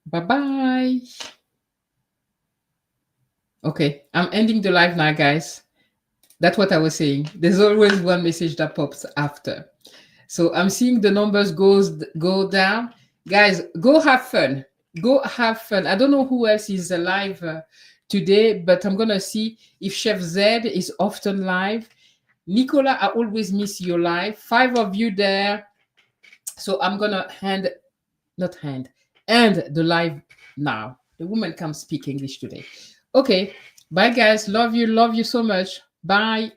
bye-bye. Okay, I'm ending the live now, guys. That's what I was saying. There's always one message that pops after. So I'm seeing the numbers go down. Guys, go have fun. Go have fun. I don't know who else is alive today, but I'm going to see if Chef Z is often live. Nicola, I always miss your live. 5 of you there. So I'm going to end the live now. The woman can't speak English today. Okay. Bye, guys. Love you so much. Bye.